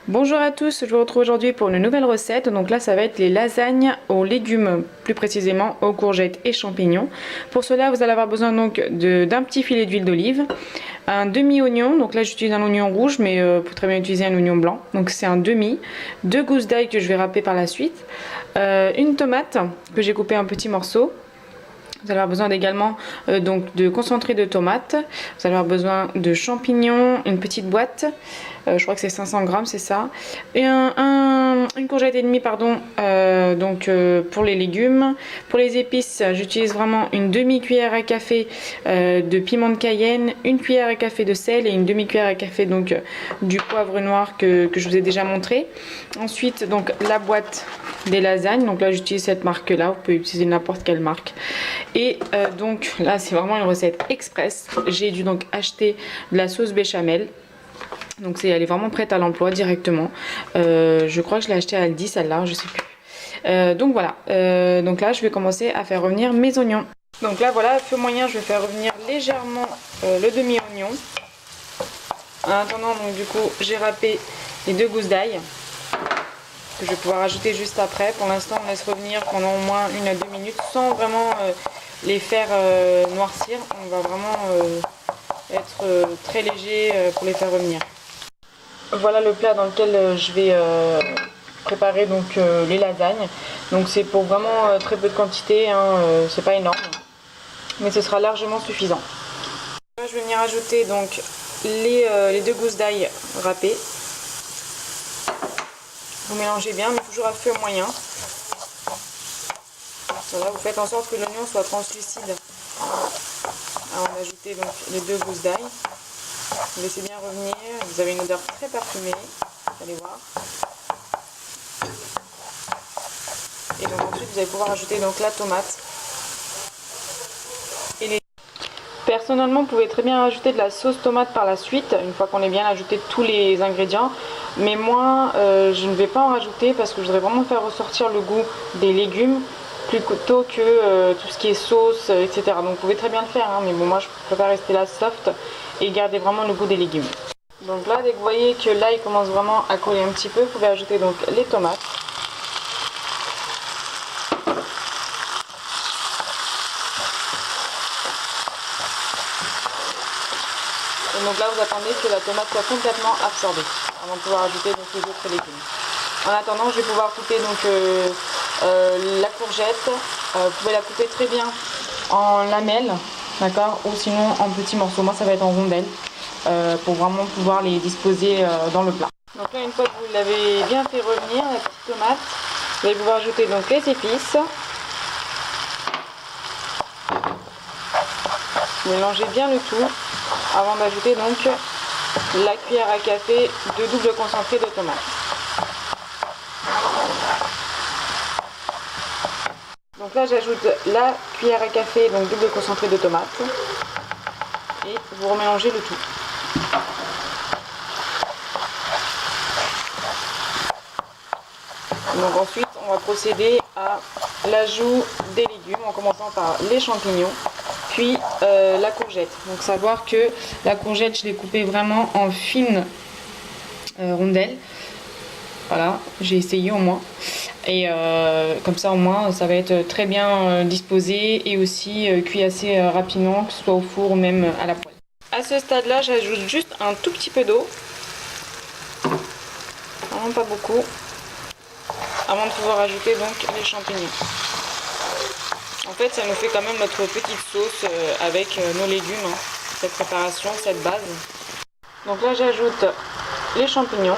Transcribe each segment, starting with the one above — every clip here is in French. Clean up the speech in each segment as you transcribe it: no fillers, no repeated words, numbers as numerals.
Bonjour à tous, je vous retrouve aujourd'hui pour une nouvelle recette. Donc là ça va être les lasagnes aux légumes, plus précisément aux courgettes et champignons. Pour cela vous allez avoir besoin donc d'un petit filet d'huile d'olive, un demi-oignon, donc là j'utilise un oignon rouge mais vous pouvez très bien utiliser un oignon blanc, donc c'est un demi, 2 gousses d'ail que je vais râper par la suite, une tomate que j'ai coupée en petits morceaux. Vous allez avoir besoin également donc de concentré de tomates. Vous allez avoir besoin de champignons, une petite boîte. Je crois que c'est 500 grammes, c'est ça. Et une courgette et demie, pardon, pour les légumes. Pour les épices, j'utilise vraiment une demi-cuillère à café de piment de Cayenne, une cuillère à café de sel et une demi-cuillère à café donc du poivre noir que je vous ai déjà montré. Ensuite, donc la boîte des lasagnes. Donc là, j'utilise cette marque-là. Vous pouvez utiliser n'importe quelle marque. Et donc là, c'est vraiment une recette express. J'ai dû donc acheter de la sauce béchamel. Donc elle est vraiment prête à l'emploi directement. Je crois que je l'ai acheté à Aldi celle-là, je sais plus. Donc voilà, donc là je vais commencer à faire revenir mes oignons. Donc là voilà, feu moyen, je vais faire revenir légèrement le demi-oignon. En attendant donc du coup j'ai râpé les 2 gousses d'ail que je vais pouvoir ajouter juste après. Pour l'instant on laisse revenir pendant au moins 1 à 2 minutes sans vraiment les faire noircir. On va vraiment être très léger pour les faire revenir. Voilà le plat dans lequel je vais préparer donc les lasagnes. Donc c'est pour vraiment très peu de quantité, hein, c'est pas énorme, mais ce sera largement suffisant. Là, je vais venir ajouter donc les 2 gousses d'ail râpées. Vous mélangez bien, mais toujours à feu moyen. Voilà, vous faites en sorte que l'oignon soit translucide avant d'ajouter donc les 2 gousses d'ail. Vous laissez bien revenir, vous avez une odeur très parfumée, vous allez voir. Et donc ensuite vous allez pouvoir ajouter donc la tomate. Personnellement vous pouvez très bien rajouter de la sauce tomate par la suite, une fois qu'on ait bien ajouté tous les ingrédients. Mais moi je ne vais pas en rajouter parce que je voudrais vraiment faire ressortir le goût des légumes plutôt que tout ce qui est sauce, etc. Donc vous pouvez très bien le faire, hein, mais bon moi je préfère rester là soft et garder vraiment le goût des légumes. Donc là dès que vous voyez que l'ail commence vraiment à coller un petit peu, vous pouvez ajouter donc les tomates. Et donc là vous attendez que la tomate soit complètement absorbée avant de pouvoir ajouter donc les autres légumes. En attendant je vais pouvoir couper donc la courgette. Vous pouvez la couper très bien en lamelles, d'accord, ou sinon en petits morceaux. Moi ça va être en rondelles pour vraiment pouvoir les disposer dans le plat. Donc là une fois que vous l'avez bien fait revenir, la petite tomate, vous allez pouvoir ajouter donc les épices. Mélangez bien le tout avant d'ajouter donc la cuillère à café de double concentré de tomate. Donc là j'ajoute la cuillère à café donc double concentré de tomate et vous remélangez le tout. Donc ensuite on va procéder à l'ajout des légumes en commençant par les champignons puis la courgette. Donc savoir que la courgette je l'ai coupée vraiment en fines rondelles. Voilà, j'ai essayé au moins. Et comme ça au moins ça va être très bien disposé et aussi cuit assez rapidement, que ce soit au four ou même à la poêle. À ce stade là j'ajoute juste un tout petit peu d'eau, vraiment pas beaucoup, avant de pouvoir ajouter donc les champignons. En fait ça nous fait quand même notre petite sauce avec nos légumes, hein, cette préparation, cette base. Donc là j'ajoute les champignons.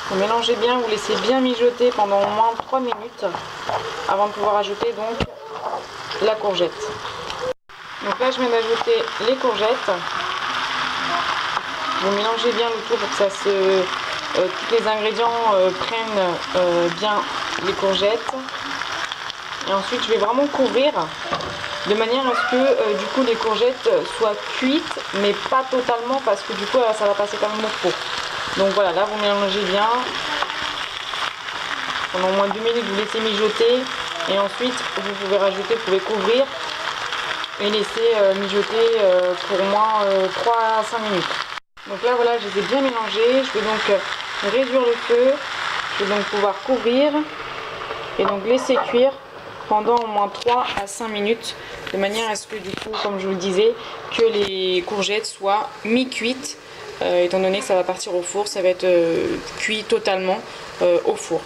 Vous mélangez bien, vous laissez bien mijoter pendant au moins 3 minutes avant de pouvoir ajouter donc la courgette. Donc là je viens d'ajouter les courgettes. Vous mélangez bien le tout pour que tous les ingrédients prennent bien les courgettes. Et ensuite je vais vraiment couvrir de manière à ce que du coup les courgettes soient cuites mais pas totalement parce que du coup ça va passer quand même au four. Donc voilà, là vous mélangez bien, pendant au moins 2 minutes vous laissez mijoter et ensuite vous pouvez rajouter, vous pouvez couvrir et laisser mijoter pour au moins 3 à 5 minutes. Donc là voilà, je les ai bien mélangés. Je vais donc réduire le feu. Je vais donc pouvoir couvrir et donc laisser cuire pendant au moins 3 à 5 minutes, de manière à ce que du coup, comme je vous le disais, que les courgettes soient mi-cuites, étant donné que ça va partir au four, ça va être cuit totalement au four.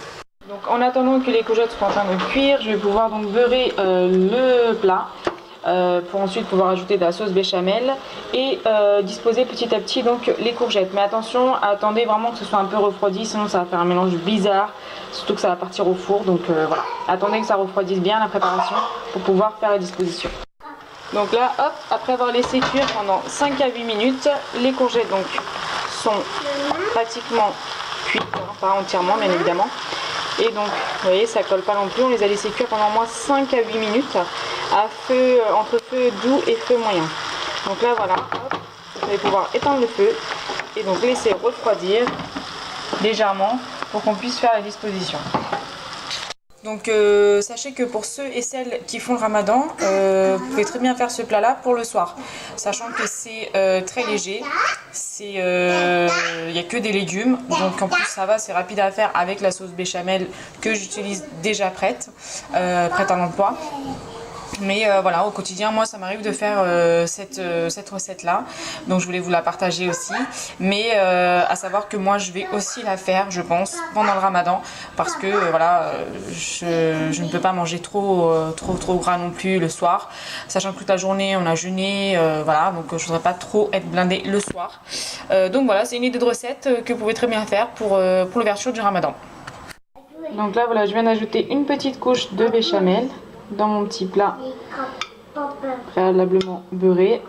Donc en attendant que les courgettes soient en train de cuire, je vais pouvoir donc beurrer le plat. Pour ensuite pouvoir ajouter de la sauce béchamel et disposer petit à petit donc les courgettes. Mais attention, attendez vraiment que ce soit un peu refroidi, sinon ça va faire un mélange bizarre, surtout que ça va partir au four. Donc voilà, attendez que ça refroidisse bien la préparation pour pouvoir faire la disposition. Donc là, hop, après avoir laissé cuire pendant 5 à 8 minutes, les courgettes donc sont pratiquement cuites, hein, pas entièrement bien évidemment. Et donc, vous voyez, ça colle pas non plus, on les a laissés cuire pendant au moins 5 à 8 minutes à feu, entre feu doux et feu moyen. Donc là, voilà, hop, vous allez pouvoir éteindre le feu et donc laisser refroidir légèrement pour qu'on puisse faire la disposition. Donc sachez que pour ceux et celles qui font le ramadan, vous pouvez très bien faire ce plat là pour le soir, sachant que c'est très léger, il n'y a que des légumes, donc en plus ça va, c'est rapide à faire avec la sauce béchamel que j'utilise déjà prête à l'emploi. Mais voilà, au quotidien, moi, ça m'arrive de faire cette recette-là. Donc, je voulais vous la partager aussi. Mais à savoir que moi, je vais aussi la faire, je pense, pendant le ramadan. Parce que, voilà, je ne peux pas manger trop gras non plus le soir. Sachant que toute la journée, on a jeûné. Voilà, donc je ne voudrais pas trop être blindée le soir. Donc, voilà, c'est une idée de recette que vous pouvez très bien faire pour l'ouverture du ramadan. Donc là, voilà, je viens d'ajouter une petite couche de béchamel dans mon petit plat préalablement beurré.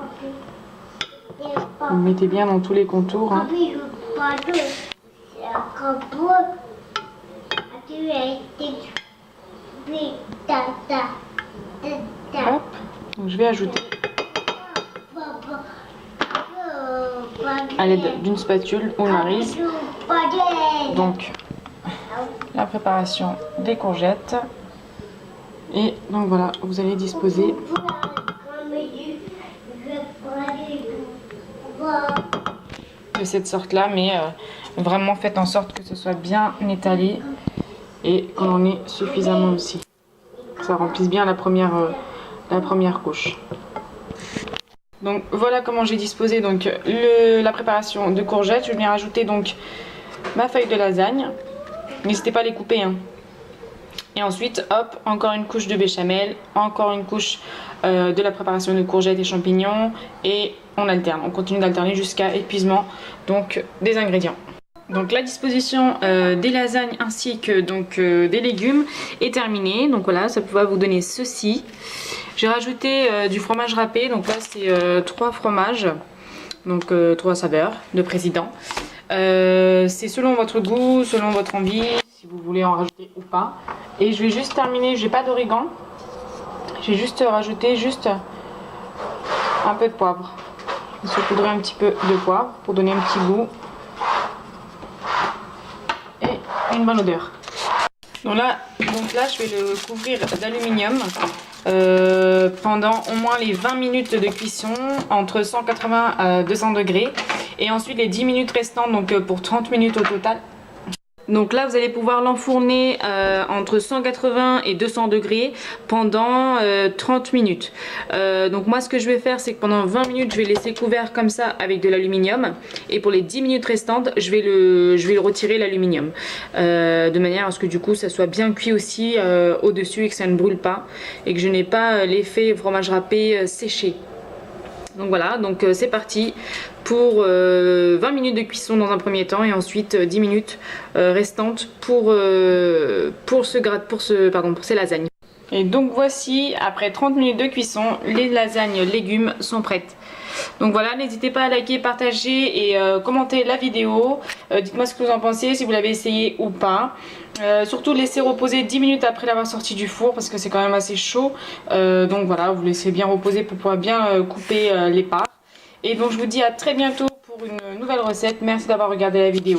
Vous mettez bien dans tous les contours. Hein. Hop. Donc je vais ajouter à l'aide d'une spatule ou maryse donc la préparation des courgettes. Et donc voilà, vous allez disposer de cette sorte là, mais vraiment faites en sorte que ce soit bien étalé et qu'on en ait suffisamment aussi, que ça remplisse bien la première couche. Donc voilà comment j'ai disposé donc la préparation de courgettes. Je viens rajouter donc ma feuille de lasagne, n'hésitez pas à les couper hein. Et ensuite, hop, encore une couche de béchamel, encore une couche de la préparation de courgettes et champignons. Et on alterne, on continue d'alterner jusqu'à épuisement donc, des ingrédients. Donc la disposition des lasagnes ainsi que donc, des légumes est terminée. Donc voilà, ça va vous donner ceci. J'ai rajouté du fromage râpé, donc là c'est 3 fromages, donc 3 saveurs de président. C'est selon votre goût, selon votre envie, si vous voulez en rajouter ou pas. Et je vais juste terminer, j'ai pas d'origan, j'ai juste rajouté un peu de poivre. Je vais saupoudrer un petit peu de poivre pour donner un petit goût et une bonne odeur. Donc là je vais le couvrir d'aluminium pendant au moins les 20 minutes de cuisson entre 180 à 200 degrés et ensuite les 10 minutes restantes, donc pour 30 minutes au total. Donc là vous allez pouvoir l'enfourner entre 180 et 200 degrés pendant 30 minutes. Donc moi ce que je vais faire, c'est que pendant 20 minutes je vais laisser couvert comme ça avec de l'aluminium. Et pour les 10 minutes restantes je vais le retirer l'aluminium. De manière à ce que du coup ça soit bien cuit aussi au dessus et que ça ne brûle pas. Et que je n'ai pas l'effet fromage râpé séché. Donc voilà, donc c'est parti pour 20 minutes de cuisson dans un premier temps et ensuite 10 minutes restantes pour ces lasagnes. Et donc voici, après 30 minutes de cuisson, les lasagnes légumes sont prêtes. Donc voilà, n'hésitez pas à liker, partager et commenter la vidéo. Dites-moi ce que vous en pensez, si vous l'avez essayé ou pas. Surtout laissez reposer 10 minutes après l'avoir sorti du four parce que c'est quand même assez chaud. Donc voilà, vous laissez bien reposer pour pouvoir bien couper les parts. Et donc je vous dis à très bientôt pour une nouvelle recette. Merci d'avoir regardé la vidéo.